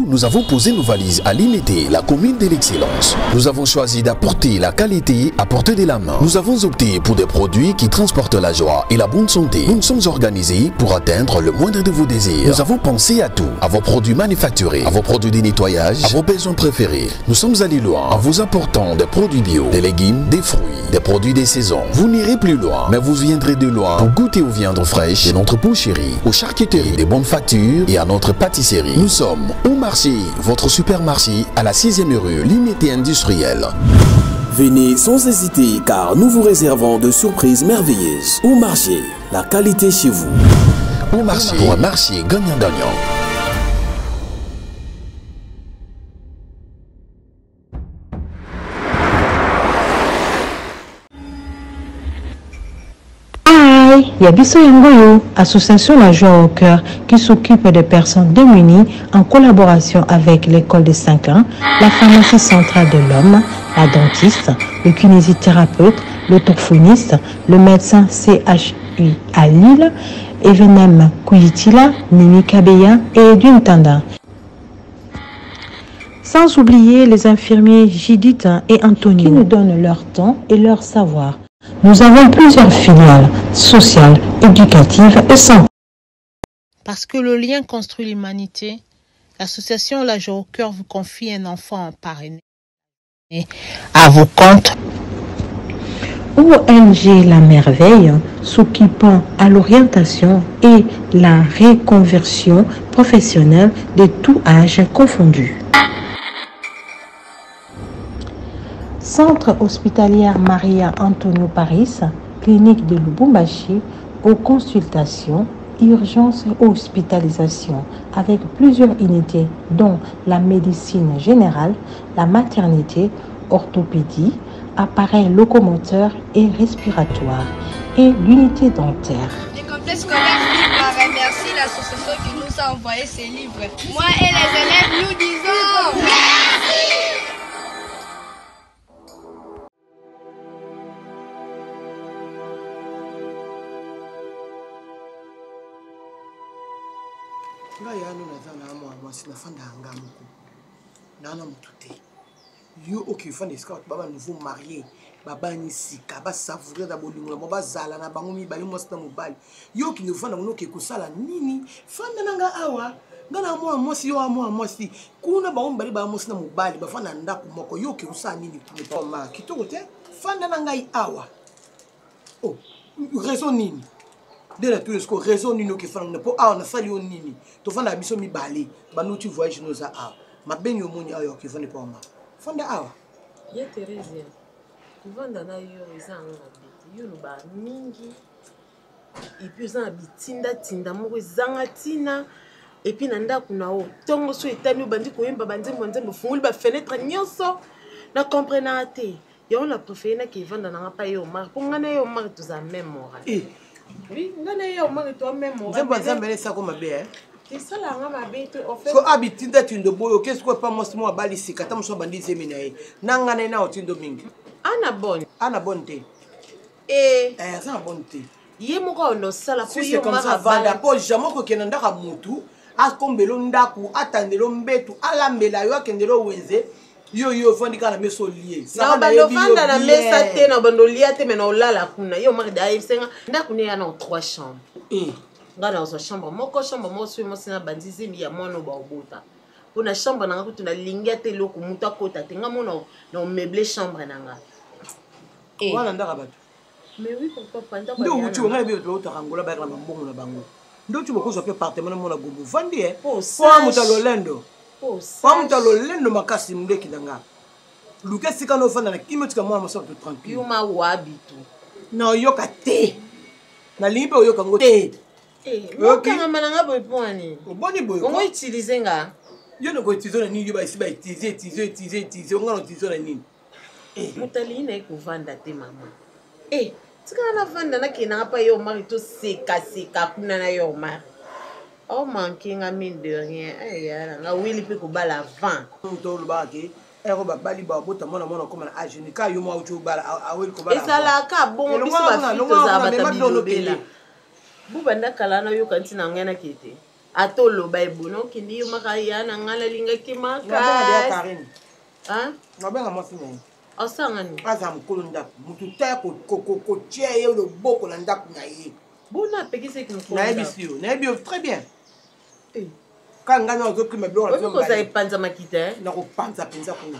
Nous avons posé nos valises à l'unité, la commune de l'excellence. Nous avons choisi d'apporter la qualité à portée de la main. Nous avons opté pour des produits qui transportent la joie et la bonne santé. Nous nous sommes organisés pour atteindre le moindre de vos désirs. Nous avons pensé à tout, à vos produits manufacturés, à vos produits de nettoyage, à vos besoins préférés. Nous sommes allés loin en vous apportant des produits bio, des légumes, des fruits, des produits des saisons. Vous n'irez plus loin, mais vous viendrez de loin pour goûter aux viandes fraîches de notre boucherie, aux charcuteries, des bonnes factures et à notre pâtisserie. Nous sommes au marché, votre supermarché à la 6e rue, l'unité industrielle. Venez sans hésiter car nous vous réservons de surprises merveilleuses. Au marché, la qualité chez vous. Au marché, pour un marché gagnant-gagnant. Yabiso Yangoyo, association La Joie au Cœur qui s'occupe des personnes démunies en collaboration avec l'école des 5 ans, la pharmacie centrale de l'homme, la dentiste, le kinésithérapeute, l'orthophoniste, le médecin CHU à Lille, Evenem Kouitila, Nini Kabeya et Edwin Tanda. Sans oublier les infirmiers Judith et Anthony qui nous donnent leur temps et leur savoir. Nous avons plusieurs filiales sociales, éducatives et santé. Parce que le lien construit l'humanité, l'association La Joie au Cœur vous confie un enfant parrainé à vos comptes. ONG La Merveille, s'occupant à l'orientation et la reconversion professionnelle de tout âge confondu. Centre hospitalier Maria Antonio Paris, clinique de Lubumbashi, aux consultations, urgences et hospitalisation, avec plusieurs unités dont la médecine générale, la maternité, orthopédie, appareils locomoteurs et respiratoires, et l'unité dentaire. Le complexe scolaire Philippe remercie l'association qui nous a envoyé ces livres. Moi et les élèves, nous disons merci. Yo ok fan escort baba nouveau marié baba ni sika ba savourer da bolingo baba zala na bango mi bali mosta mobali yo ki nous fanda no ke kusala nini fanda nanga awa ngana mo si yo mo si kuna ba ombali ba mosta mobali ba fanda ndako moko yo ki usala nini pour ma kitoko te fanda nanga i awa oh raison nini de la tout ce raison nini ki fanda po awa na sali on nini to fanda biso mi bali ba no tu voyage nous a awa ma ben yo moni ayo ki fanda pour ma Fonda awa. Ya Teresa. Kuvanda na yo ezanga biti. Yo ba mingi. Et puis ezanga bitinda tinda moko ezanga tina. Et puis nanda kuna o tongo so etani bandi koyemba bandi monzembo funguli ba fenêtre nyonso. Na comprena te. Ya on la préféré na ki vanda na pa yo mar. Pour ngana yo mar tous a même moral. Oui, ngana yo mar to même moral. Zembo zambele sa ko mabe hein. C'est ça là, on m'a dit en fait. So habitinda tindo boyo qu'est-ce que pas moi moi bali sika tam so bandi zeminae. Nangana na otindo mingi. Ana bonne. Ça bonne te. Yé moko no sala ko yo comme ça vanda po jamais ko kenanda ka mutu. A kombelo ndaku atandelo mbetu alambela yo akendelo wenze. Yo, fandi kala meso lié. Ça va bando fanda na mesa te na bando lié te mais na olala kuna. Yo mari da ifsenga ndako ne yana 3 chambres. Nga na chambre moko so mo sina bandizi mi ya mono ba obota. Pona chambre na nga na lingia te loko muta kota te nga mono na meubler chambre na nga. Wana ndaka bato. Mais oui pourquoi pas ndako. Ndo uti nga bi to tarangola ba na mbongo na bango. Ndo tu boko so pe appartement mo na gobo vandi Po muta lolendo. Po muta lolendo makasi mndeki nanga. Luka sika no fanda na kimotika mwana maso to tranquille. Yo ma wabi tu. Na yoka te. Na limbe yoka ngote. Okanga mananga boy poni. Boni boy. On utiliser nga. Yo no ko utiliser na nini yo ba isi ba utiliser. On nga utiliser na nini? Mutali na ko vanda te mama. Tika na vanda na kina pa yo mari to seka kuna na yo mari. Oh manquing a mine de rien. Ya nga wili pe ko bala vent. To lo ba ke. Ero ba bali ba bota mona comme na ageni ka yo mo uchu bala awil ko bala. Esala ka bongo biso ba fito za batabilo bela. Buba ndakala na yo kanti na ngana kete. Atolo ba ebono kindi yo makaya na ngala linga kimaka. Ngaba ya Karine. Ngaba nga mwasi nani. Osangani. Aza mukolo ndako. Mutu ta ko tie yo lo boko na ndako na ye. Bona pekise ki na ebisio. Na ebio très bien. Quand on a que mes blancs, on a panza makita, na ko panza penza kuna.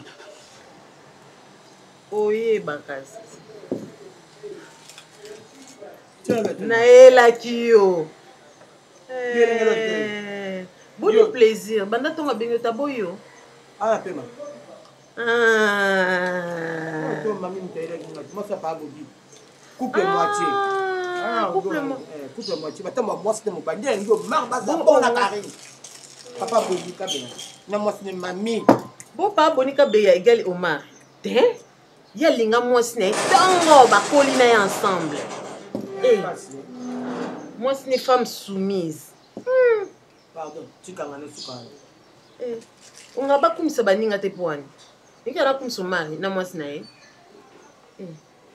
Oye bakas. Na ela kiyo. Bon plaisir. Banda tonga bengo taboyo. Ah pema. To mami mtaira kinga. Moi ça pas bobi. Couple moitié. Couple moitié. Batama moi c'est mon bandé ngo marba za bona Karine. Papa Bonika Beya. Na mwasi ne mami. Bo pa Bonika Beya égal Omar. Te? Ya linga mwasi ne tango ba kolina ensemble. Mwasi ne femme soumise. Pardon, tu kangane sukana. On nga ba kumisa baninga te poani. Ikara kumisa mari na mwasi na ye.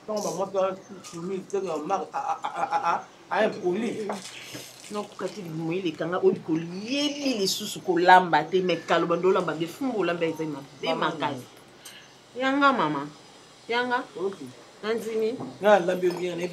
Tango ba mwasi soumise te Omar a impoli. Non, quand il mouille les kangas, on dit les sous kolamba, te me kalobando lamba, de fumbo lamba ezema, de makai. Yanga mama, yanga. Nanzini. Na lambe bien ne.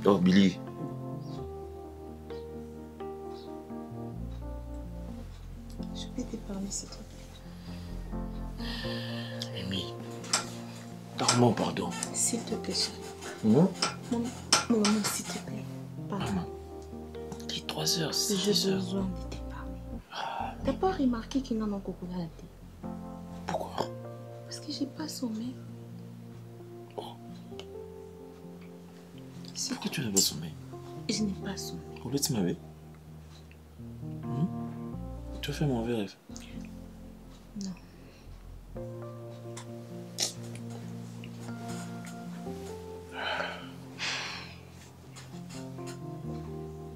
Oh, Billy. Je peux te parler, s'il te plaît. Mimi. Pardon, pardon. S'il te plaît, chérie. Mon maman, s'il te plaît. Parle-moi. Il est 3 heures, c'est j'ai besoin de te parler. T'as pas remarqué qu'il n'a pas coco à la tête? Pourquoi? Parce que j'ai pas sommeil. Pourquoi tu n'as pas sommeil? Je n'ai pas sommeil. En fait, tu m'avais. Tu as fait mon mauvais rêve? Non.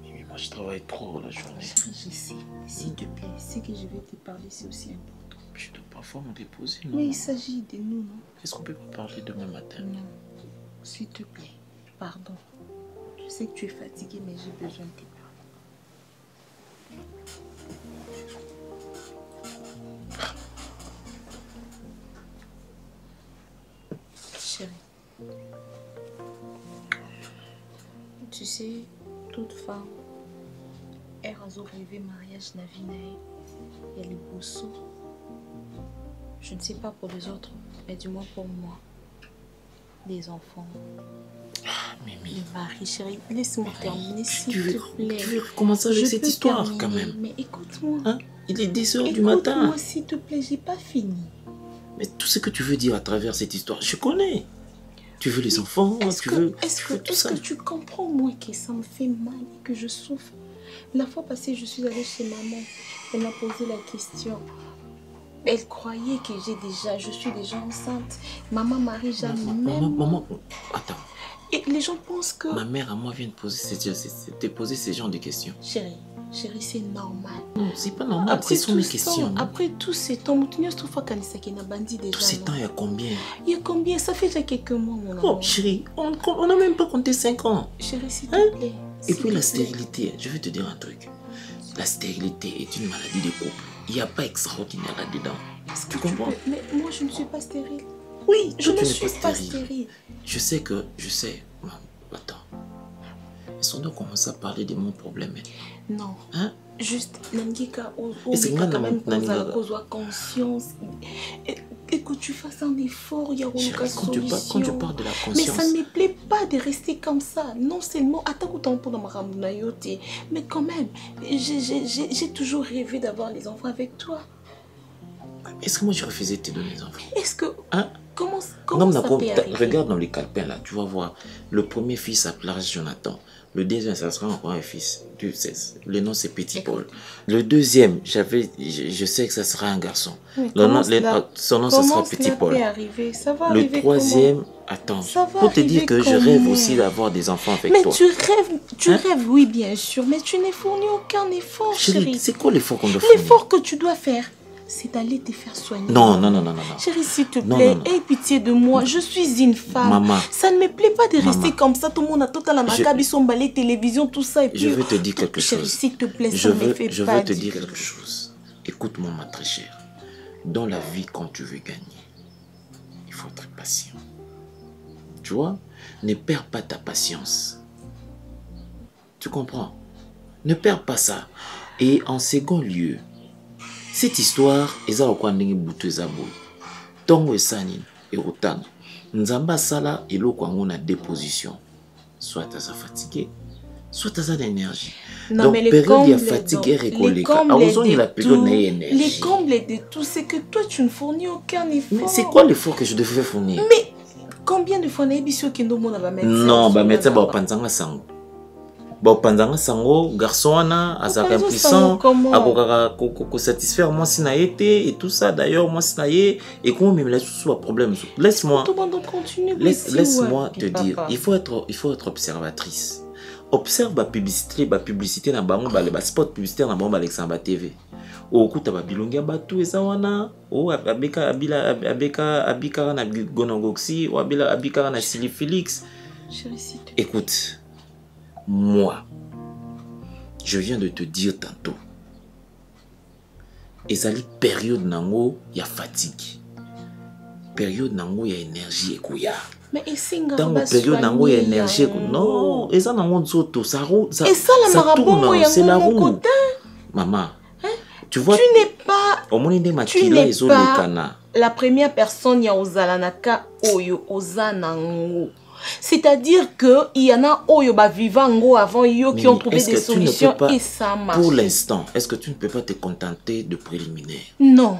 Mais moi, je travaille trop la journée. Je sais. S'il te plaît, ce que je vais te parler, c'est aussi important. Je dois parfois me déposer, non? Mais il s'agit de nous, non? Est-ce qu'on peut pas parler demain matin? Non. S'il te plaît, pardon. Je sais que tu es fatigué, mais j'ai besoin de te parler. Chérie, Tu sais, toute femme, elle a rêvé mariage na vie nae. Il y a les bossos. Je ne sais pas pour les autres, mais du moins pour moi. Des enfants. Mimi. Le mari, chérie, laisse-moi terminer, s'il te plaît. Tu veux commencer avec cette histoire terminer, quand même? Mais écoute-moi. Hein? Il est 10 heures du matin. Écoute-moi, s'il te plaît, j'ai pas fini. Mais tout ce que tu veux dire à travers cette histoire, je connais. Tu veux les enfants, Est-ce tu que, veux... est-ce que tu comprends, moi, que ça me fait mal et que je souffre? La fois passée, je suis allée chez maman. Elle m'a posé la question. Elle croyait que je suis déjà enceinte. Maman marie jamais. Maman, attends. Et les gens pensent que... Ma mère à moi vient de te poser ces genres de questions. Chérie, c'est normal. Non, c'est pas normal, ce sont mes questions. Après tous ces temps, tu n'as pas qu'Anisaki n'a bandit déjà. Tous ces temps, il y a combien? Il y a combien? Ça fait déjà quelques mois, mon amour. Oh, chérie, on n'a même pas compté 5 ans. Chérie, s'il te plaît. Et puis la stérilité, je vais te dire un truc. La stérilité est une maladie de couple. Il n'y a pas extraordinaire là-dedans. Tu comprends? Mais moi, je ne suis pas stérile. Oui, je ne suis pas stérile. Je sais. Attends. Est-ce qu'on doit commencer à parler de mon problème? Non. Hein? Juste, Nangika, c'est quand même cause conscience. Et que tu fasses un effort, il y a une solution. Quand tu parles de la conscience... Mais ça ne me plaît pas de rester comme ça. Non seulement, mais quand même, j'ai toujours rêvé d'avoir les enfants avec toi. Est-ce que moi je refusais de te donner les enfants? Est-ce que... Hein? Comment ça peut arriver? Regarde dans les calepins là, tu vas voir. Le premier fils s'appellera Jonathan. Le deuxième, ça sera encore un fils. Tu sais, le nom c'est Petit Paul. Le deuxième, je sais que ça sera un garçon. Son nom, ça sera Petit Paul. Le troisième, attends, pour te dire que je rêve aussi d'avoir des enfants avec toi. Mais tu rêves, oui, bien sûr, mais tu n'as fourni aucun effort, chérie. C'est quoi l'effort qu'on doit faire? L'effort que tu dois faire, c'est d'aller te faire soigner. Non. Chérie, s'il te plaît, aie pitié de moi. Je suis une femme. Maman. Ça ne me plaît pas de rester comme ça. Tout le monde a tout à la macabre, son balai, télévision, tout ça. Et puis, je veux te dire quelque chose. Chérie, s'il te plaît, ça me fait pas. Je veux te dire quelque chose. Écoute-moi, ma très chère. Dans la vie, quand tu veux gagner, il faut être patient. Tu vois? Ne perds pas ta patience. Tu comprends? Ne perds pas ça. Et en second lieu, cette histoire, eza kwa ndenge butu eza boye. Tongo esani erotanga. Nzamba sala eloko yango na déposition. Soit t'as fatigué, soit t'as d'énergie. Donc période de fatigue est récolléka. La période n'a énergie. Les combles de tout, c'est que toi tu ne fournis aucun effort. Mais c'est quoi l'effort que je devais fournir? Mais combien de fois n'a bisou qui nous va mettre? Non, bah mettre ça ba panzanga sango. Bon, pendant sango, garçon a azaka impuissant, a satisfaire moi si na été et tout ça. D'ailleurs, moi si na et comment me laisse sous un problème. Laisse-moi te dire, il faut être observatrice. Observe la publicité na bango ba spot publicitaire na bango Alexandre TV. Au coup ta ba bilongia ba tout eza wana, o abeka na gonogoxi, o abika na Silly Félix. Écoute. Moi, je viens de te dire tantôt, ezali période nango ya fatigue, période nango ya énergie ekoya. Mais isinga ba période nango ya énergie non, eza nango nzoto ça tourne, c'est la roue. Maman, tu vois, tu n'es pas la première personne ya ozalanaka oyo ozanango. C'est-à-dire qu'il y en a vivant avant eux qui ont trouvé des solutions et ça marche. Pour l'instant, est-ce que tu ne peux pas te contenter de préliminaires? Non.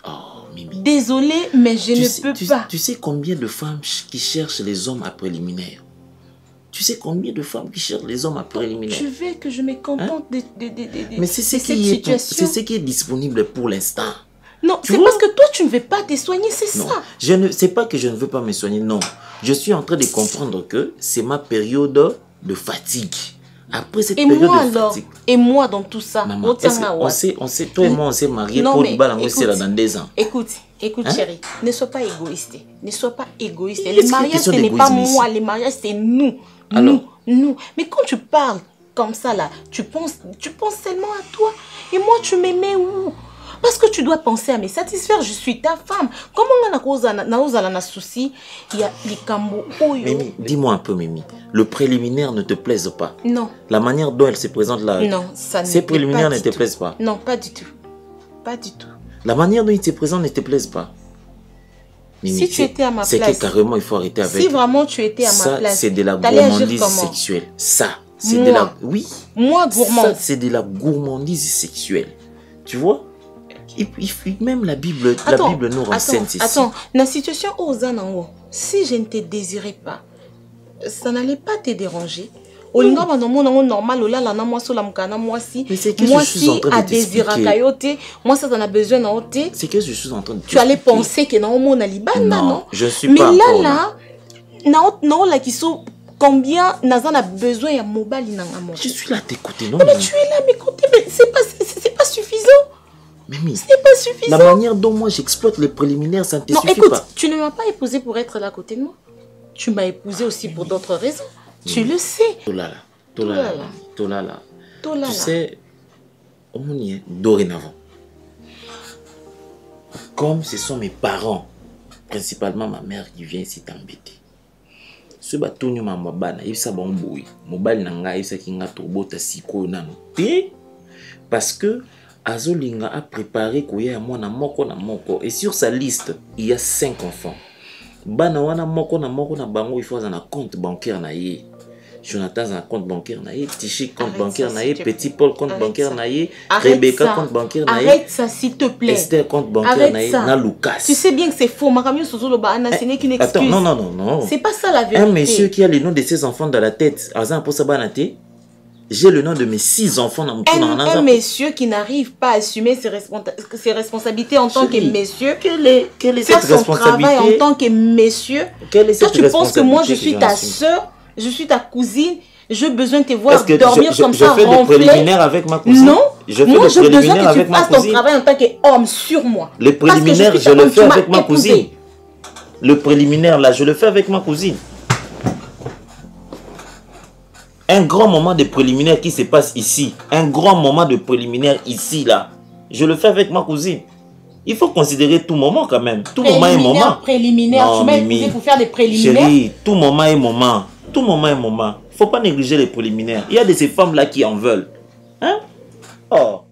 Oh, Mimi. Désolée, mais je ne peux pas. Tu sais combien de femmes qui cherchent les hommes à préliminaires? Tu sais combien de femmes qui cherchent les hommes à préliminaires? Tu veux que je me contente de mais c'est ce qui est disponible pour l'instant. Non, c'est parce que toi, tu ne veux pas te soigner, c'est ça. C'est pas que je ne veux pas me soigner, non. Je suis en train de comprendre que c'est ma période de fatigue. Après cette période de fatigue. Et moi dans tout ça, maman, on sait, toi et moi, on s'est mariés pour le bal dans 2 ans. Écoute, chérie, ne sois pas égoïste. Ne sois pas égoïste. Le mariage, ce n'est pas moi. Le mariage, c'est nous. Nous. Mais quand tu parles comme ça, là, tu penses seulement à toi. Et moi, tu m'aimais où? Parce que tu dois penser à me satisfaire. Je suis ta femme. Comment on a un souci? Il y a les cambo. Mimi, dis-moi un peu, Mimi. Le préliminaire ne te plaise pas? Non. La manière dont elle se présente là. Non, ça ne. Ces préliminaires ne te plaisent pas? Non, pas du tout. Pas du tout. La manière dont il se présente ne te plaise pas? Mimi, si tu étais à ma place. C'est que carrément il faut arrêter avec. Si vraiment tu étais à ma place. Ça, c'est de la gourmandise sexuelle. Ça, c'est de la. Oui. Moi, gourmand. Ça, c'est de la gourmandise sexuelle. Tu vois? Même la Bible nous renseigne ceci. Attends, la situation aux anango, si je ne te désirais pas, ça n'allait pas te déranger. Mais c'est que moi je suis en train de t'expliquer. Moi, ça en a besoin dans c'est que je suis en train de tu allais penser que non, je suis mais pas là, non, là, qui sont combien Nazan a besoin de mobile. Je suis là à t'écouter, non? Mais tu es là à m'écouter, mais c'est pas suffisant. Mais ce n'est pas suffisant. La manière dont moi j'exploite les préliminaires, ça ne te suffit écoute, pas. Tu ne m'as pas épousé pour être là à côté de moi. Tu m'as épousé aussi pour d'autres raisons. Tu le sais. Tolala. Tu sais, on y est dorénavant. Comme ce sont mes parents, principalement ma mère qui vient ici t'embêter. Ce bateau nous m'a bana, il s'est bon boui. Mobile nanga, il s'est kinga turbo ta siko nano. Parce que Azolinga a préparé koya moi na moko et sur sa liste il y a 5 enfants. Bana wana moko na bango il faut un compte bancaire na ye. Jonathan a un compte bancaire na ye, Tichi compte bancaire na ye, Petit Paul compte bancaire na ye, Rebecca compte bancaire na ye. Arrête ça s'il te plaît. Esther compte bancaire na ye, na Lucas. Tu sais bien que c'est faux, Makamio Sozolo Baana, ce n'est qu'une excuse. Attends, non. C'est pas ça la vérité. Un monsieur qui a le nom de ses enfants dans la tête, Azan pour Sabanate. J'ai le nom de mes 6 enfants dans mon un monsieur qui n'arrive pas à assumer ses responsabilités en tant que monsieur. Quelle est cette responsabilité? Travail en tant que monsieur. Quelle est cette responsabilité? Tu penses que moi je suis ta soeur, je suis ta cousine, j'ai besoin de te voir dormir comme ça, je fais des préliminaires avec ma cousine? Non. Moi j'ai besoin que tu fasses ton travail en tant qu'homme sur moi. Les préliminaires, je le fais avec ma cousine. Le préliminaire là, je le fais avec ma cousine. Un grand moment de préliminaire qui se passe ici. Un grand moment de préliminaire ici, là. Je le fais avec ma cousine. Il faut considérer tout moment quand même. Tout moment est moment. Préliminaire, tu m'as épousé pour faire des préliminaires. Chérie, tout moment est moment. Tout moment est moment. Il ne faut pas négliger les préliminaires. Il y a de ces femmes-là qui en veulent. Hein? Oh.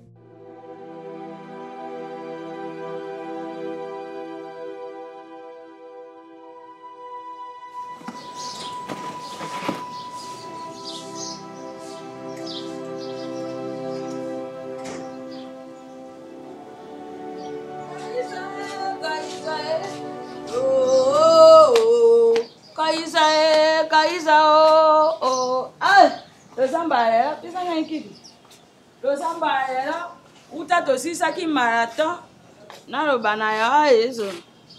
Saki marathon na lo bana ya eso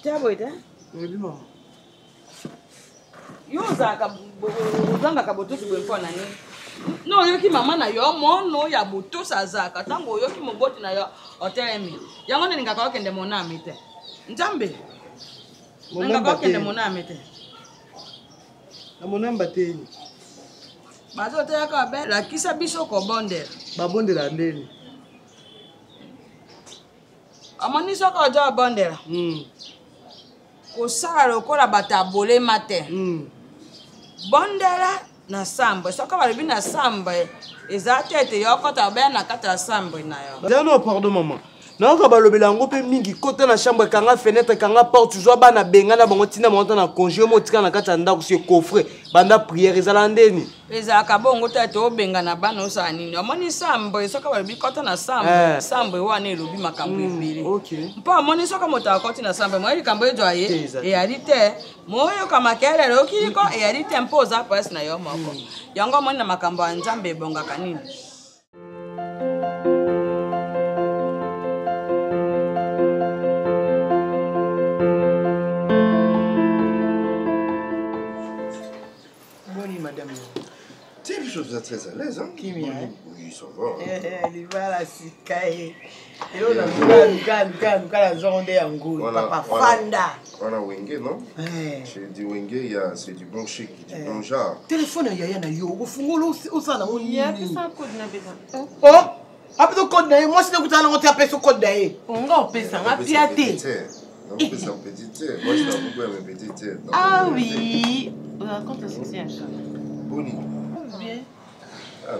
taboita yo zanga ka boto su bempo na ni no yo ki mama na yo mo no ya boto sa zaka tango yo ki moboti na yo otelemi yango ninga ka okende mona amite nzambe ninga ka okende mona amite na mona mbateni bazo te ka be la kisa biso ko bondela ba bondela ndeni amoni soko ojo bondela kosala lokola batabole mate bondela na sambwe soko balobi na sambwe eza tete yokota obeya na kati ya sambwe na yo jano pardon maman naoka balobela yango mpe mingi kota na chambre kanga fenêtre kanga porte zwa bana benga na bango ntina monta na congé motika na kati ya ndako sie coffre banda prière ezala ndeni ezalaka bongo tete obenga na bana osala nini omoni sambwe soki balobi kota na sambwe sambwe wana elobi makambo ebele mpo omoni soki moto akoti na sambwe moye likambo ezwa ye eyali te moyoka makelele okiliko eyali te mpo oza place na yo moko yango omoni na makambo ya nzambe ebongaka nini Vous êtes très à l'aise, hein? Qui vient? Oui, ça va. Il va la sikaye. Et on a la zone de Angoul. Papa Fanda. On a Wenge, non? J'ai dit Wenge, c'est du bon chic, du bon genre. Téléphone, il y a un yo. Au fond, on s'en a un. Il y a que ça, coup de nabéza. Oh! Après le code d'ailleurs, moi si vous allez monter après ce code d'ailleurs. On va appeler ça, on va piater. On peut ça petite sœur. Moi, je suis beaucoup à mes petites sœurs. Ah oui. Raconte ce que c'est un chat. Boni. Bien.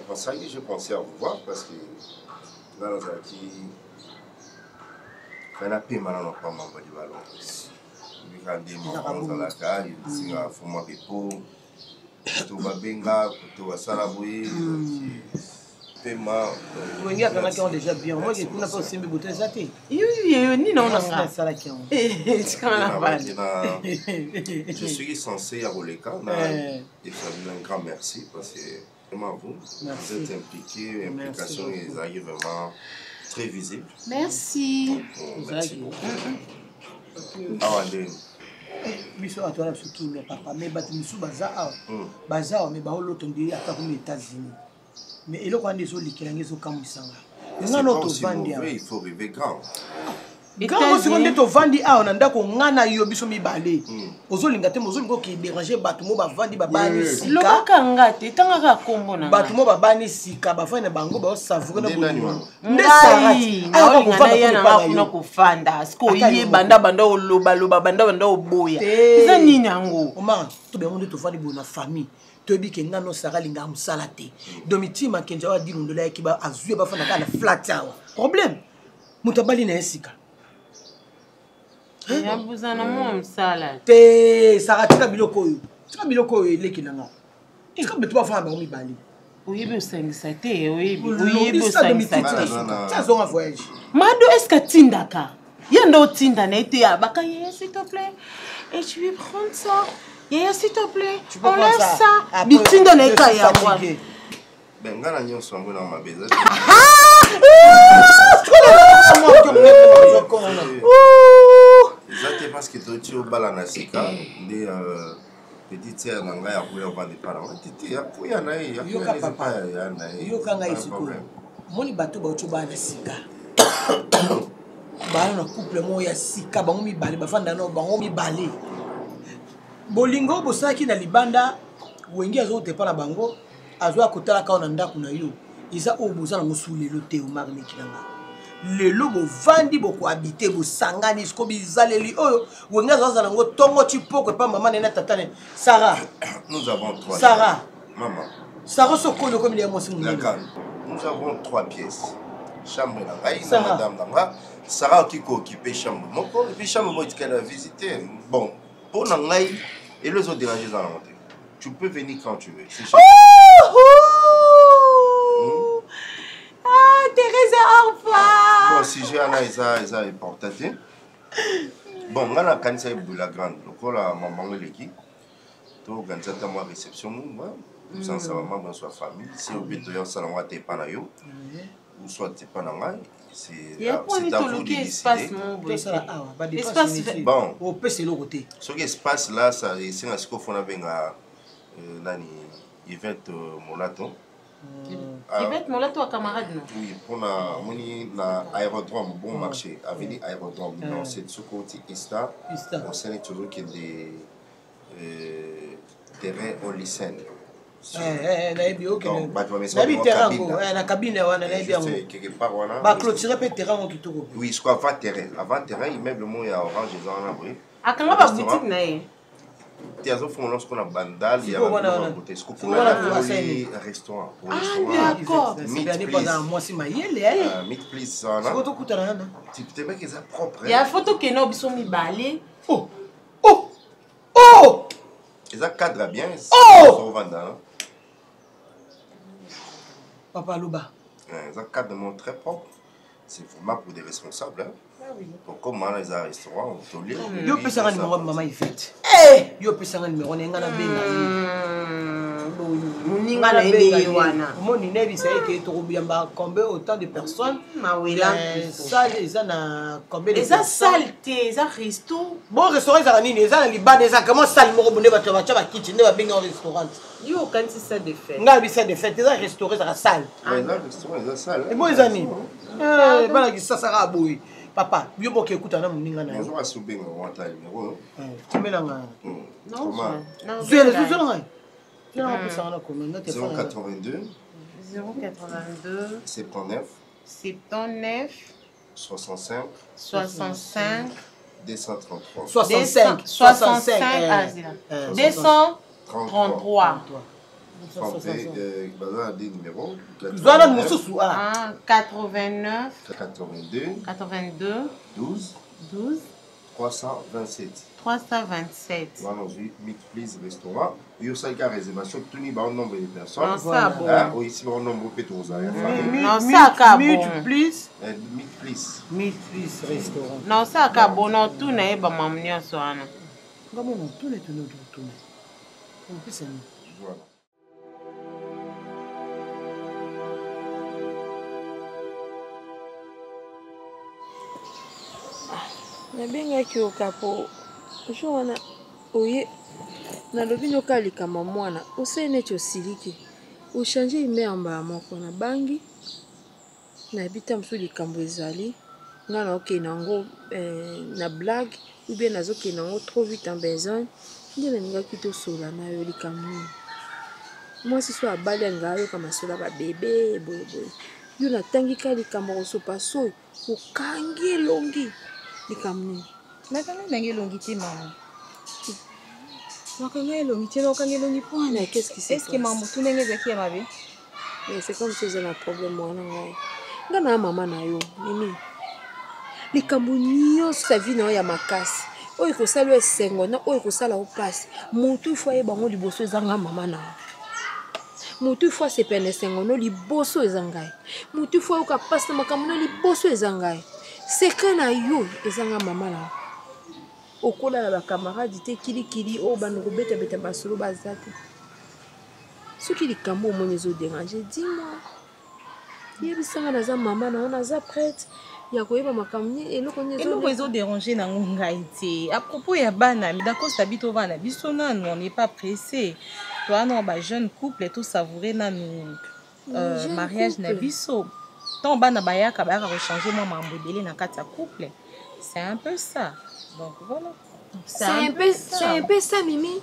Pour ça, je pensais à vous voir parce que là, nous avons dit. On a payé maintenant pas m'envoyer du ballon. Nous avons dit, on a la caille, il y a un format de peau. Tout va bien, tout va salabouiller. Il y a des gens qui ont déjà bien. Moi, je n'ai pas aussi mis bouteille ça. Oui, ni non, non. Je suis censé à Roleka et ça vous un grand merci parce que vraiment vous êtes impliqués, l'implication est vraiment très visible. Merci. Merci beaucoup. Ah, biso atwala surtout le papa mais batimisou bazar mais ba l'autre ndiri ata aux États-Unis mais eloko ande zo likelanga zo kamusanga ngano to vandi il faut rêver grand. Quand vous avez to vandi a on anda ko ngana yo biso mibale ozolinga te mozolinga ki déranger bato mo ba vandi ba bani sika lokaka ngate tangaka kombo na bato mo ba bani sika ba fana bango ba savourer na bolingo ndesarati na olinga na yana ngakuna kufanda sko iye banda oloba banda oboya eza nini yango oma to be monde to vandi bona famille tobi ke ngano sara linga musala te domitima kenja wa dilundo la kiba azue ba fana kana flat awa problème mutabali na esika ya buzana mo msala te saratika biloko oyo elekelanga tika beto bafana bango mibali oyebi osangisa te oyebi osangisa te tazonga voyage mado est-ce que tindaka yanda otinda na ete ya baka yaya s'il te plaît et tu veux prendre ça yaya s'il te plaît enlève ça bitinda na eka ya mwa bengana nyonso yango na mabeza Exactement parce que tu es au balanasika, des petites sœurs n'anga ya kuya vandi para. Titi ya kuya na ya kuya ne pas ya na. Yo kanga isiko. Moni bato ba ucho bana sika. Bana na couple mo ya sika bango mi bale bafanda no bango mi bale. Bolingo bosaki na libanda wengi azo te para bango azo akotala ka na ndako na yo. Isa obuza na musulelo te o marne kilanga. Lelo bo vandi boko habiter bo sangani sko bizaleli oyo wenga zaza nango tongo chipoko pa mama nena tatane Sarah nous avons 3 Sarah maman Sarah sokolo comme les mots nous avons 3 pièces chambre là na madame nanga Sarah qui occuper chambre moko et puis chambre moi qu'elle a visité bon pour nangai et les autres déranger dans la montée tu peux venir quand tu veux Teresa, au revoir. Bon, si j'ai un isa importaté. Bon, moi, la canne, c'est la grande. Donc, la maman, l'équipe. Donc, quand c'est à moi, réception, moi, sans sa maman, dans sa famille. Si au but de yon salon, t'es pas là, ou soit t'es pas là, c'est à vous de décider. Bon, au PC, le côté. Ce qui se passe là, c'est un scope, on a bien Yvette Molato. Yvette Molato à camarade non? Oui, pour na aérodrome bon marché, avenue aérodrome. Non, c'est ce côté Ista. On sait toujours qu'il y a des terrains au lycée. Donc, la cabine quelque part wana. Ba clôturer pe terrain au kitoko. Oui, ce qu'on va terrain. Avant terrain, immeuble mo ya orange ils en abri. Akanga ba boutique na ye. Tiazo font lorsqu'on a bandal, il y a un côté. Ce qu'on a un restaurant. Ah d'accord. Meat please ça là. Tu te mets qu'ils sont propres. Il y a photo que nous biso mi balé. Oh. Ils ont cadre bien. Oh. Papa Louba. Ils ont cadre très propre. C'est vraiment pour des responsables. Donc comme on a un restaurant, on peut lire. Yo peut savoir numéro maman Yvette. Yo peut savoir numéro n'engana benga. Muninga na ende wana. Moni nebi ça que to biamba combien autant de personnes. Mawela. Ça les na combien de personnes. Ça saleté, ça resto. Bon restaurant ça nini, ça na libane ça comment sale moko bonne ba to ba kitchen ba benga restaurant. Yo quand c'est ça de fête. Nga bi ça de fête, ça restaurant ça sale. Ouais, là restaurant ça sale. Et bon les amis. Bana ki ça sera boy. Papa, yo boke écoute na muninga na. Bonjour à Soubeng, on va t'aller. Tu mets là. Non. C'est le sous-là. 082 082 79 79 65 65 233 65 233 des numéros 89 82 12 327 voilà aujourd'hui Meat Please restaurant il y a aussi une réservation tout le nombre de personnes ou ici on nombre de personnes Meat Please restaurant non ça ka bon non tout n'est pas mamnia soana comment tout les tout voilà. nabengaki okapo jo wana oye nalobi nokalika mwana osali neti osiliki ochange imere mbala moko na bangi nayebita mosusu likambo ezali nga naokende yango na blague ubie nazokende yango trop vite en besogne nde nalingaki tosola na yo likambo nini mwasi so abali alinga ayoka masola babebe boyeboye yo natangika likambo kosopa so okangi elongi likambo nini nakanga ndenge elongi te mama nakanga elongi te nakanga elongi mpona qu'est-ce qui est-ce que maman tu ndenge ezaki ya mabe c'est comme si eza na problème wana ngai nga na mama na yo nini likambo nyonso sa vie na yo ya makasi oyo ekosala yo esengo na oyo ekosala yo mpasi motu ifo ayeba yango liboso eza nga mama na yo motu ifo asepela esengo no liboso eza ngai motu ifo ayoka mpasi na makambo no liboso eza ngai seka na yo eza nga mama na yo okola na bakamaradi te kilikili oyo bana kobetabeta basolo baza te soki likambo omoni ezoderange dis-moi yebisanga naza mama na yo naza prête ya koyeba makambo eloko ezoderange nango ngai te à propos ya bana dakosta bito bana biso nanu on n'est pas pressé toana bajeune couple tosavoure nanu mariage na biso tant bana bayaka kochanger moi mambo ebele na kati ya couple c'est un peu ça donc voilà c'est un peu ça Mimi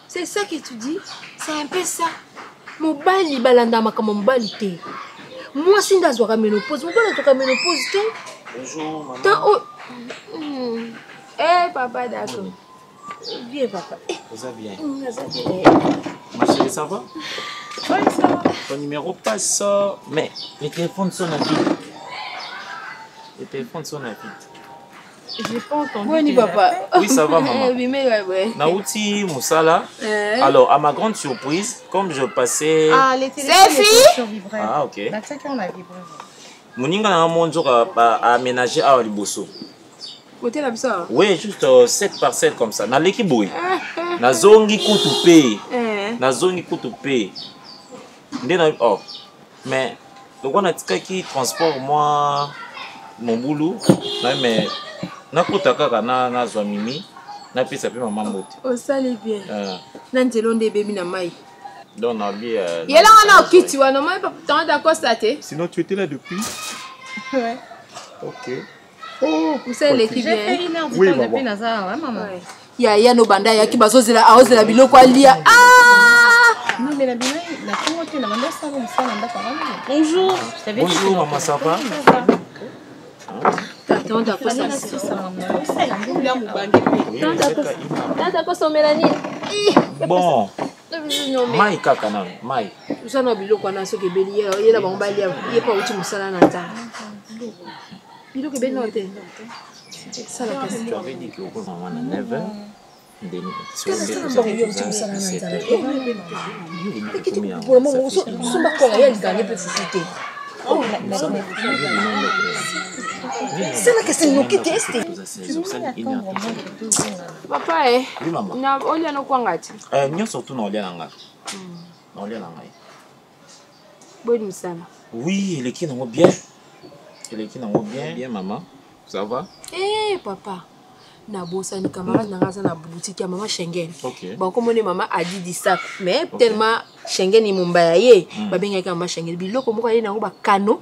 c'est ça que tu dis c'est un peu ça mobali balanda makambo mobali te moi si ndazwaka ménopause mobali azwaka ménopause te bonjour maman papa d'accord bien papa vous allez bien ma chérie ça va oui ça va ton numéro passe mais les téléphones sonnent à vite les téléphones sonnent à vite. J'ai pas entendu. Oui, papa. Oui, ça va, maman. Oui, mais ouais. Naouti Moussala. Alors, à ma grande surprise, comme je passais. Ah, les téléphones vibraient. Ah, ok. La tête on a vibré. Moninga na mon jour a aménagé à Liboso. Côté là ça. Oui, juste 7 parcelles comme ça. Na l'équiboui. Na zongi koutoupé. Na zongi koutoupé. Oh. Mais donc on a qui transport moi mon boulot. Mais nakutaka na zwa mimi na pesa pe maman mote o sali bien na nzelo nde bebi na mai donc na bi yela wana okiti wana mai papa tant d'accord ça te sinon tu étais là depuis ouais ok oh vous savez l'équipe bien j'ai fait une heure du temps depuis Nazara ouais maman ya no banda ya ki bazozela aozela biloko alia non mais la bina la congote na banda ça comme ça nda pas bonjour bonjour maman ça va Tant d'accord ça bon mai kaka nano mai usana biloko na soki beli yela bango balia ye pa uti musala na nzala biloko beli note ça la question tu avais dit que au moment na 9h c'est la question qui teste papa na olia no kwangati nyoso tu na olia nanga na olia nanga bonne sana oui il est nango bien bien maman ça va papa na bosani camarade na ngaza na boutique ya mama Schengen ba komone mama Adidi sac mais tellement Schengen imumbaya ye ba benga ka mama Schengen biloko moko ye nango ba kano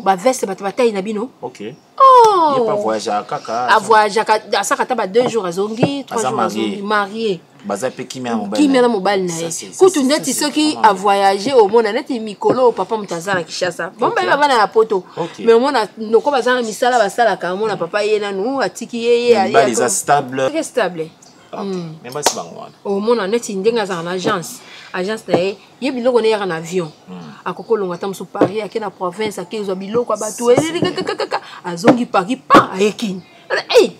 ba veste ba taille na bino OK oh il pas voyager kaka a voyager ça kata ba 2 jours azongi 3 jours azongi marié baza pe kimia mobile kimia na mobile na ye kutu ndeti soki a voyager au monde neti mikolo papa mutazala kishasa bomba baba na poto mais mona noko bazana misala basala ka mona papa ye nanu atiki ye ya les stable très stable mais basi bango au monde neti ndenga za na agence na ye biloko ne ya na avion akokolonga tamso Paris akena province akezo biloko bato azongi Paris pa ayekini. Mais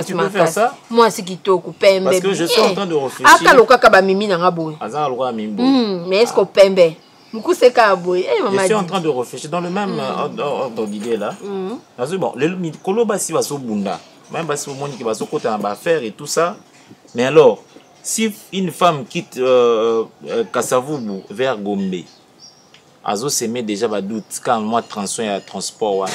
tu peux faire ça? Moi, c'est qui toque pembe. Parce que je suis en train de réfléchir. Mais est-ce qu'on pembe? Je suis en train de réfléchir dans le même ordre d'idée là. Bon, le Koloba si va bunda, même si au monde qui va se côté en affaire et tout ça. Mais alors, si une femme quitte Kasavubu vers Gombe, Azo se met déjà ba doute quand moi transport.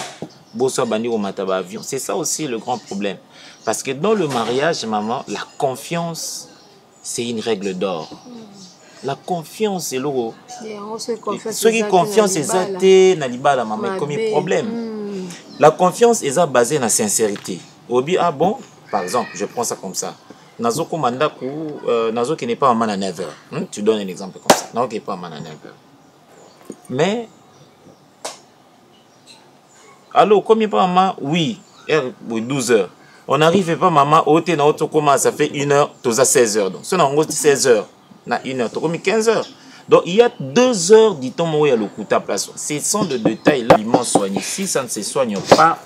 C'est ça aussi le grand problème. Parce que dans le mariage, maman, la confiance, c'est une règle d'or. La confiance, c'est l'eau. Ceux qui confiance, c'est ça, maman, comme un problème. La confiance est basée sur la sincérité. Obi, ah bon, par exemple, je prends ça comme ça. Nazo komanda ku, Nazo qui n'est pas maman à 9h. Tu donnes un exemple comme ça. Nazo qui n'est pas maman à 9h. Mais alors, combien par maman? Oui, 12 heures. On n'arrive pas, maman, au thé, ça fait 1 heure, tu as 16 heures. Donc, si on a 16 heures, on a 1 heure, tu as 15 heures. Donc, il y a 2 heures, dit-on, où il y a le coup de place. Ce sont des détails-là, ils m'ont soigné. Si ça ne se soigne pas,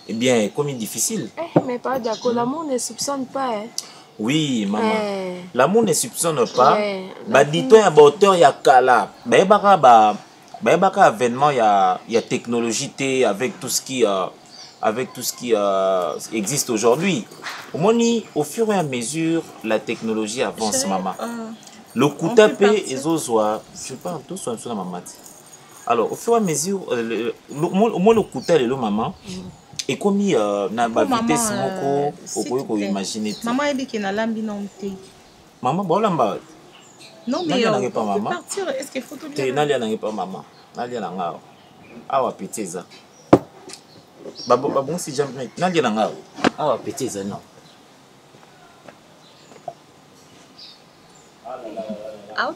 eh bien, comme il est difficile. Mais pas d'accord, l'amour ne soupçonne pas. Hein. Oui, maman. L'amour ne soupçonne pas. Bah, dit-on, il y a auteur, il y a Kala. Bah, avènement, il y a technologie avec tout ce qui existe aujourd'hui. Au fur et à mesure, la technologie avance, maman. Le coup tapé, je sais pas, tout soit sur la maman. Alors, au fur et à mesure, le coup tapé, le maman, et comme il y a une vitesse, on peut imaginer. Maman, elle dit qu'il y a lambi non té. Maman, bon, lamba. Non, mais on peut partir. Est-ce qu'il faut tout dire? Tu pas maman. Nalia nanga. Awa peteza. Bon si jamais nalia nanga. Awa peteza non.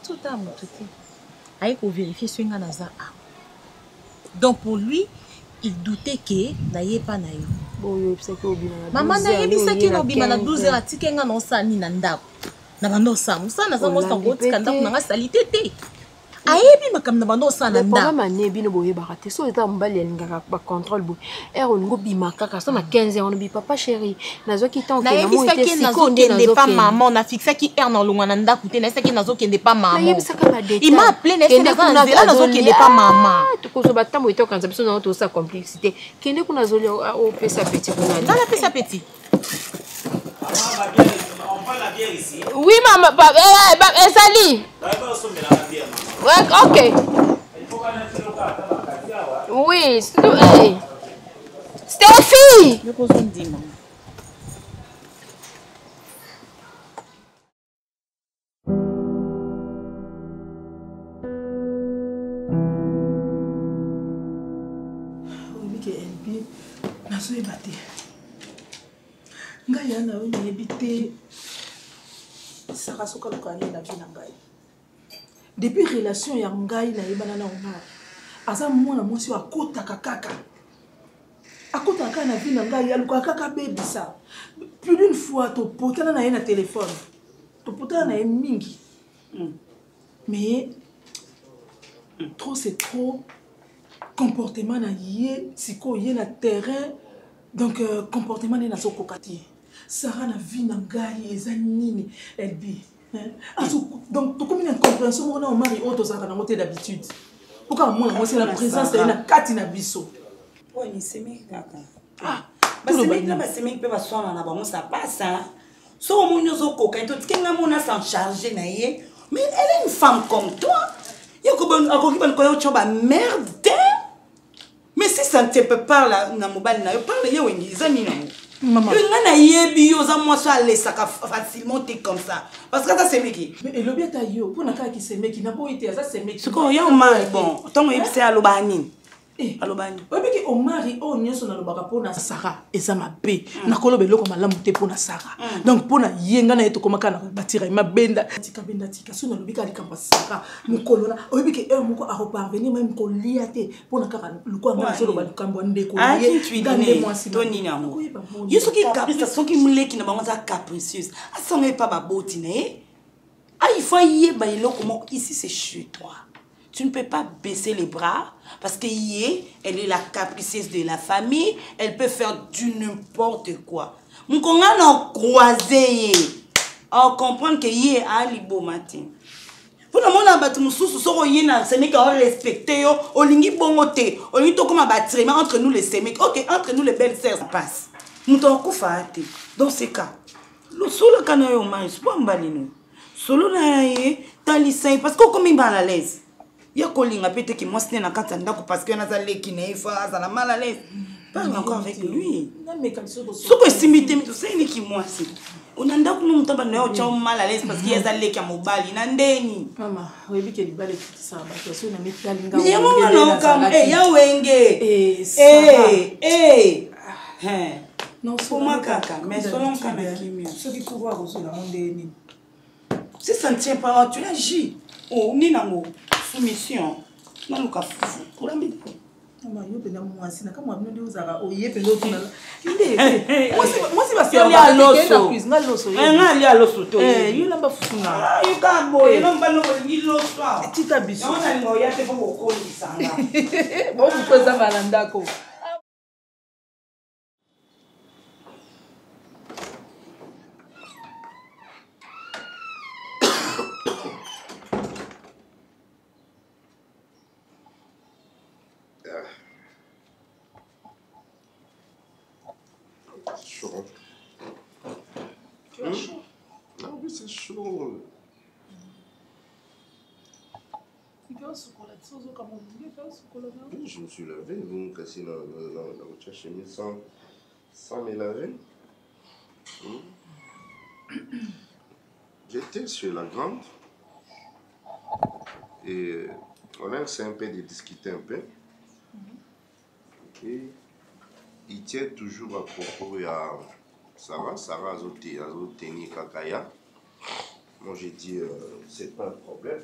Tout à tout. Aïe pour vérifier ce nga naza. Donc pour lui, il doutait que n'ayez pas naïe. Maman n'ayez pas que n'obima na 12 heures atike nga non sa ni nanda. Na bando sa musa na zango sa ngoti kanda kuna salite te. Ayebi makam na bando sa nanda. Papa manebi no boye barate. So eta mbali elingaka ba contrôle bo. On ngo bimaka ka so na 15 ans on bi papa chéri. Nazo ki tant que na mo était siko n'est pas maman, on a fixé qui est dans longwa nanda koute na ki nazo qui n'est pas maman. Il m'a appelé na nazo qui n'est pas maman. To ko so batambo ito kanza biso na to sa complexité. Kende kuna zoli au pesa petit kuna. Dans la pesa petit. Oui, maman, Sali. Ouais, ok. Oui, Stéphie. ngai ana oyo nayebi te saka soka lokani na vie na ngai depuis relation ya ngai nayebana na Omar aza mwana mwasi oyo akotaka kaka na vie na ngai alukaka kaka bebisa plus d'une fois topotana na ye na téléphone topotana na ye mingi mais trop c'est trop comportement na ye siko ye na terrain donc comportement na sokoka te Sarah na vie na ngai eza nini elbi donc to comme une incompréhension mona au mari auto ça na moté d'habitude pourquoi moi c'est la présence de na kati na biso oh ni semi kaka ba semi pe ba sona na bango ça passe so au monde zo koka to tikenga mona s'en charger na ye mais elle est une femme comme toi yoko bon akoki ban ko yo choba merde mais si ça ne te peut pas là na mobile na yo parle ye wengi zani na maman ngana yebi yo za moi ça aller ça facilement t'es comme ça parce que ça c'est meki mais le bien ta yo pour na ka ki c'est meki na bo ite ça c'est meki ce qu'on y a mal bon tant que c'est alobani alobani oyebiki omari oyo nyonso nalobaka mpona Sarah eza mabe nakoloba eloko malamu te mpona Sarah donc mpona ye nga na ye tokomaka na batira mabenda tika so nalobi ka likambo ya Sarah mokolo na oyebiki heure moko akoparvenir même kolia te mpona kaka lokwa nga nazoloba likambo ya ndeko ye mwasi tonini yango yo soki caprice soki moleki na bango za capricieuse asanga ye pa baboti na ye il faut yeba eloko moko ici c'est chez toi. Tu ne peux pas baisser les bras parce que elle est la capricieuse de la famille. Elle peut faire du n'importe quoi. Mon conga n'a croisé. On comprend que a libo matin. Pour le monde, on a battu sous ce n'est qu'à respecter. On lingi bongote. On lingi to comme à battre. Mais entre nous les semecs, ok, entre nous les belles sœurs, ça passe. Nous t'en coufate. Dans ces cas, le solo canaille au moins, c'est pas un balino. Solo naie, t'as l'issue parce qu'on comme mal à l'aise. Ya kolinga pete ki mwasi na kata ndako parce que naza leki na ifa za la mal à l'aise. Parle encore avec lui. Soko simité mais tu sais ni ki mwasi. Unanda ku mutamba na yo cha mal à l'aise parce que yaza leki ya mobali na ndeni. Mama, webi ke libale kitisa ba to so na mitalinga. Ni mama na kam ya wenge. Non soma kaka mais selon kana kimi. Ce qui pouvoir aussi la mondeni. Si ça ne tient pas, tu l'agis. Oh, ni nango. Soumission. Non, ka fufu. Kula mbi. Mama, yo pena mwasi na kama mnende uzaka oye pena otuna. Moi si basi ali aloso. Na loso. Nga ali aloso to. Yo lamba fufuna. Yo ka boye, no mbano ni loso. Tita biso. Na ngo ya te ko ko lisanga. Bo kukweza malandako. Chaud. Tu as chaud? Non, oui, c'est chaud. Oui, je me suis lavé. Vous me cassez dans votre chemise sans me laver. J'étais sur la grande et on a essayé un peu de discuter un peu. Et il tient toujours à propos de Sarah. Sarah a tenu Kakaya. Moi j'ai dit, c'est pas un problème.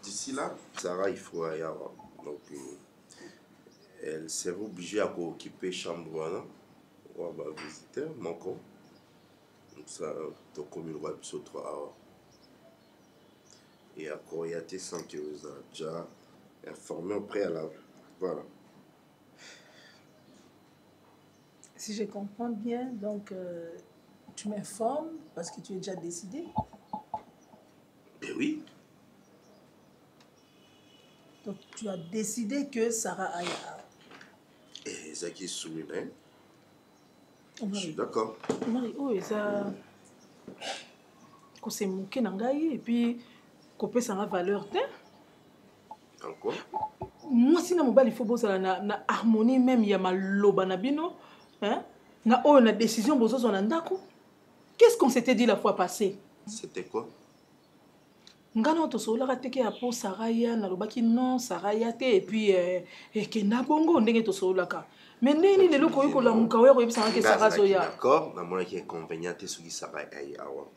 D'ici là, Sarah, il faut y avoir. Donc, elle serait obligée à occuper chambre. On va visiter mon corps. Donc, ça, donc, comme il va être 3 heures. Et après, il y a des gens qui vous ont déjà informé au préalable. Voilà. Si je comprends bien, donc tu m'informes parce que tu es déjà décidé. Ben oui. Donc tu as décidé que Sarah aille à... Et ça qui est soumis, hein? Je suis d'accord. Marie, oh, ça... Qu'on s'est moqué et puis qu'on peut s'en valeur, hein? En quoi? Moi, si il faut que na harmonie même, il y a ma loba na bino. Hein? Na décision bozo na ndako. Qu'est-ce qu'on s'était dit la fois passée? C'était quoi? Ngana to so la rateke ya po Saraya na lobaki non Saraya te et puis ke na bongo ndenge to so la ka. Mais neni lelo ko yiko la muka wero yebisa ke Sarah zoya. D'accord, na mona qui inconvénient sur qui Sarah ay awa.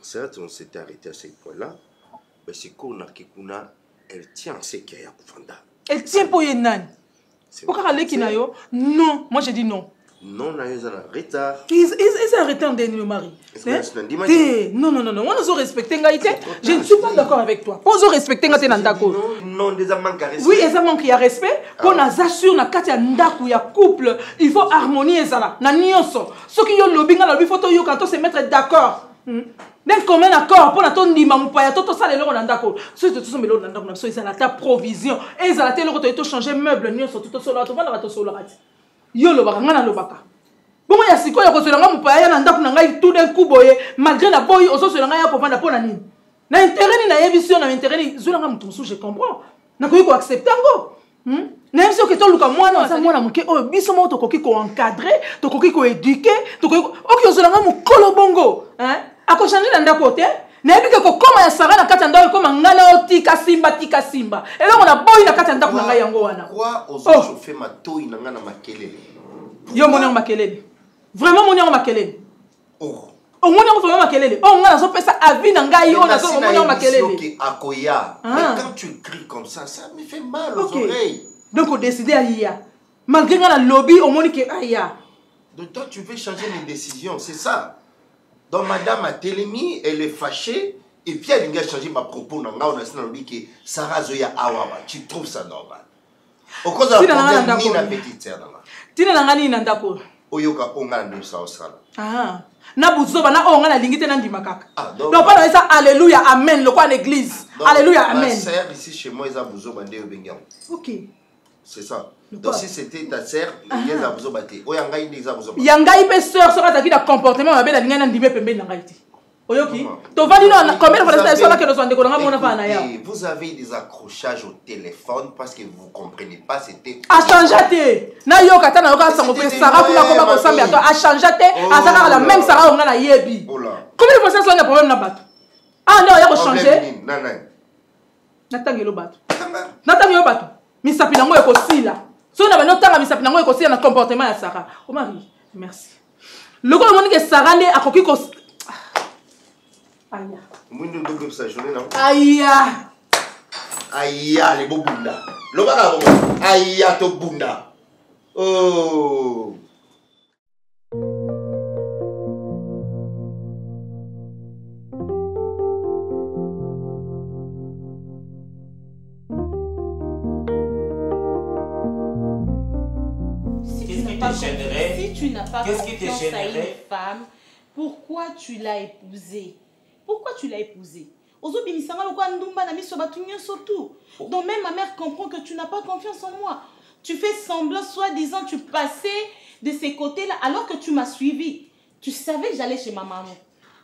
Certes, on s'était arrêté à ce point-là. Mais c'est qu'on a kikuna elle tient ce qu'il y a kufanda. Elle tient pour yenan. Pourquoi aller kinayo? Non, moi j'ai dit non. Non, na yo za retard. Ils ont arrêté en dernier mari. Non, non, non, non. On nous a respecté. Je ne suis pas d'accord avec toi. On nous a respecté. Non, des amants qui respect. Oui, les amants qui a respect. Pour nous assurer na katia ndaku ya couple, il faut harmonier ça là. Na nyonso. Ceux qui ont lobby na lobby photo yo quand on se mettre d'accord. D'un commun accord pour notre ndima mupaya toto ça les loro ndako. Ceux tout sont melo ndako na so ils ont la provision. Et ils ont la télé to changer meuble nyonso tout solo to vana to solo rati. Yo lo baka ngana lo baka. Bongo ya siko ya koselanga mupaya na ndaku na ngai tout d'un coup boye malgré la boy oso selanga ya kovanda pona nini. Na intérêt ni na yebision na intérêt ni zulanga mutumsu je comprends. Na ko yiko accepter ngo. Même si oketo luka mwana za mwana muke o biso mo to koki ko encadrer, to koki ko éduquer, to koki oki oselanga mukolo bongo, hein? Ako changer na ndako te. nayebi ke kokoma ya Sarah na kati ya ndako ekoma ngana otika simba eloko na boyi na kati ya ndako na ngai yango wana quoi ozochauffe matoi na nga na makelele yo moni yango makelele vraiment moni yango makelele on moni yango vraiment makelele on nga nazopesa avis na ngai yo nazo moni yango makelele akoya mais quand tu cries comme ça me fait mal aux oreilles donc on décide à ya malgré nga na lobby on moni ke aya donc toi tu veux changer mes décisions c'est ça. Donc madame a télémi, elle est fâchée et puis elle a changé ma propos dans le que Sarah Zoya Awawa. Tu trouves ça normal? Au cause de la problème ni la petite sœur là. Tina na ngani na ndako. Oyoka onga na ça osala. Ah. Na buzoba na onga na lingite na ndima kaka. Donc pas ça alléluia amen le quoi l'église. Alléluia amen. Ma sœur ici chez moi ils a buzoba ndé obenga. OK. C'est ça. Donc si c'était ta sœur, il y a buzoba té. Oyanga indi za buzoba. Yanga ipe sœur sera ta qui da comportement mabe na lingana ndime pembe na ngai té. Oyoki. To vali no combien de fois ça là que nous sommes décollant mona pa na ya. Vous avez des accrochages au téléphone parce que vous comprenez pas c'était a changé na yo kata na yo ka sango pe Sarah kuna ko ba ko sambe ato a changé azaka la même Sarah on a yebi. Combien de fois ça là problème na bato. Ah non, il a changé. Natangelo bato. Natangelo bato. Misapi nango ekosila. So na bano tanga misapi nango ekosila na comportement ya Sarah. Oh Marie, merci. Le gars moni que Sarah ne akoki ko Aya. Mwindo ndogo sa journée na. Aya. Aya le bobunda. Lo baka bo. Aya to bunda. Oh. Si tu n'as pas confiance à une femme, pourquoi tu l'as épousée? Pourquoi tu l'as épousée? Donc même ma mère comprend que tu n'as pas confiance en moi. Tu fais semblant, soi-disant, tu passais de ces côtés-là alors que tu m'as suivi. Tu savais que j'allais chez ma maman.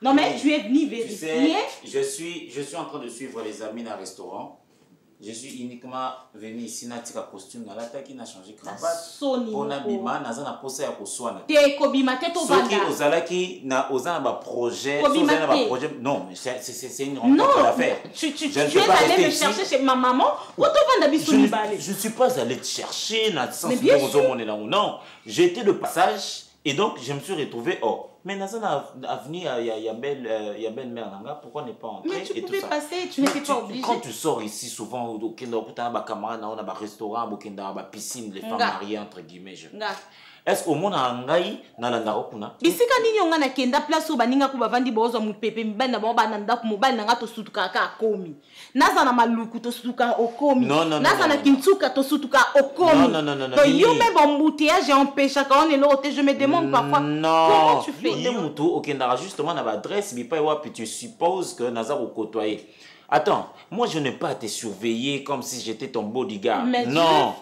Non mais oui, tu es venu vérifier. Je suis en train de suivre les amis dans le restaurant. Je suis uniquement venu ici na tika costume na lata qui n'a changé cravate. Pona bima na zana posa ya koswana. Te kobima te to vanda. Soki ozalaki na ozana ba projet, ozana ba projet. Non, c'est une rencontre à faire. Tu es allé me chercher chez ma maman ou to vanda bisuni balé. Je ne suis pas allé te chercher na sens de non, j'étais de passage et donc je me suis retrouvé mais dans un avenir, il y a belle mère Nanga, pourquoi ne pas entrer? Mais tu pouvais passer, tu n'étais pas obligé. Quand tu sors ici, souvent, au Kenda, on a un camarade, on a un restaurant, on a une piscine, les femmes mariées, entre guillemets. Est-ce qu'au monde a un gaï dans la Narokuna? Bisika ni nyonga na kenda place où baninga ku bavandi bozo mupepe mbana ba nanda ku mobile nanga to sutuka ka komi. Naza na maluku to sutuka okomi. Naza na kintsuka to sutuka okomi. Donc yo même embouteillage empêche quand on est là, je me demande parfois comment tu fais. Yimutu okenda justement na adresse mais pas puis tu supposes que Naza au côtoyer. Attends, moi je n'ai pas à te surveiller comme si j'étais ton bodyguard. Mais non.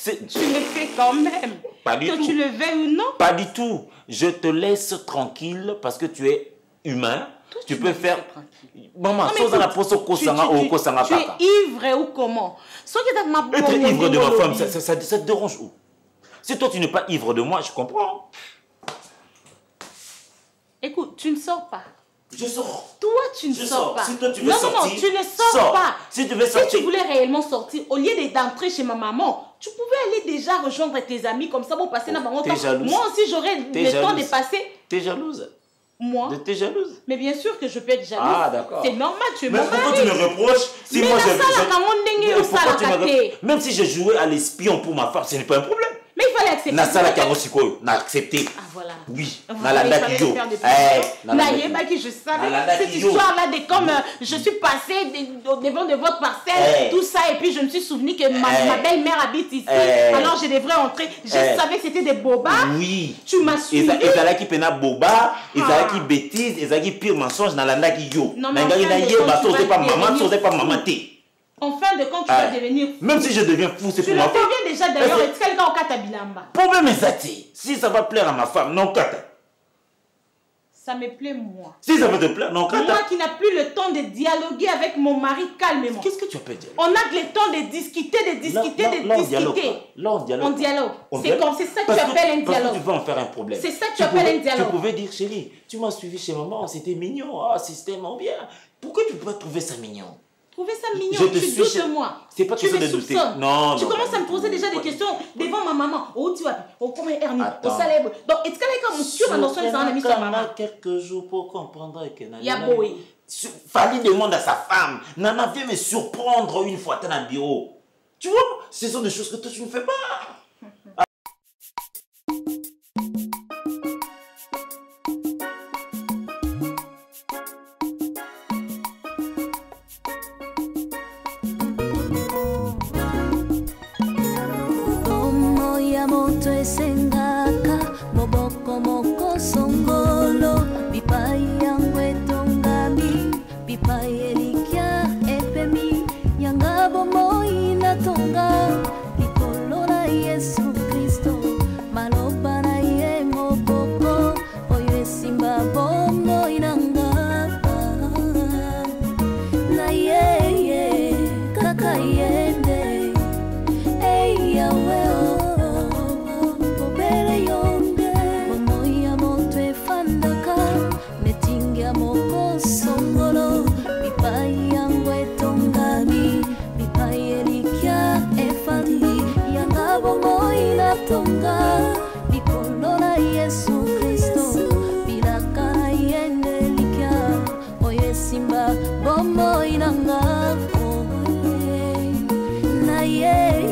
Tu le fais quand même. Pas du tout. Que tu le veuilles ou non. Pas du tout. Je te laisse tranquille parce que tu es humain. Tu peux faire... Maman, tu es ivre ou comment? Être ivre de ma femme, ça te dérange où? Si toi tu n'es pas ivre de moi, je comprends. Écoute, tu ne sors pas. Je sors. Toi, tu ne sors pas. Si toi, tu veux sortir, non, tu ne sors pas. Si tu veux sortir. Si tu voulais réellement sortir, au lieu d'entrer chez ma maman, tu pouvais aller déjà rejoindre tes amis comme ça pour passer dans mon temps. Moi aussi, j'aurais le temps de passer. T'es jalouse? Moi? T'es jalouse? Mais bien sûr que je peux être jalouse. Ah, d'accord. C'est normal, tu es mon mari. Mais pourquoi tu me reproches si moi je... Même si je jouais à l'espion pour ma femme, ce n'est pas un problème. Mais il fallait accepter. N'a accepté. Ah voilà. Oui. Nalanda Kiyo. Je savais cette histoire-là de comme je suis passée devant de votre parcelle, tout ça, et puis je me suis souvenu que ma belle-mère habite ici. Alors je devrais entrer. Je savais que c'était des bobas. Oui. Tu m'as suivi. Et ça là qui pena boba, et ça qui bêtise, et ça qui pire mensonge Nalanda Kiyo. Non mais pas maman. En fin de compte, tu vas devenir fou. Même si je deviens fou, c'est pour ma femme. Tu le deviens déjà d'ailleurs, et tu quelqu'un au Kata Bilamba. Problème est ça, si ça va plaire à ma femme, non Kata. Ça me plaît moi. Si ça va te plaire, non Kata. Moi qui n'ai plus le temps de dialoguer avec mon mari calmement. Qu'est-ce que tu appelles dialogue? On a le temps de discuter. Là, on dialogue. C'est comme c'est ça que tu appelles un dialogue. Parce que tu veux en faire un problème. C'est ça que tu appelles un dialogue. Tu pouvais dire, chérie, tu m'as suivi chez maman, c'était mignon, c'était tellement bien. Pourquoi tu peux pas trouver ça mignon? Trouver ça mignon, tu doutes de moi. C'est pas question de douter. Non, tu commences à me poser déjà des questions devant ma maman. Oh, tu vois, comment Ernie, au salaire. Donc, est-ce qu'elle est comme tu as notion de ça, on a mis sa maman. Quelques jours pour comprendre que Yaboé. Fali demande à sa femme. Nana vient me surprendre une fois dans le bureau. Tu vois, ce sont des choses que toi tu ne fais pas. Sengaka moboko moko songolo bipai yangu etongami bipai elikia epemi yanga bomoi natonga likolo na Yesu Kristo maloba na ye moboko oyo esimba bomoi nanga na ye kaka yende ei yawe songolo bipai yangu etongami bipai elikia efali yanga bomoi natonga likolo na Yesu Kristo bilaka na yende likia oye simba bomoi nanga na ye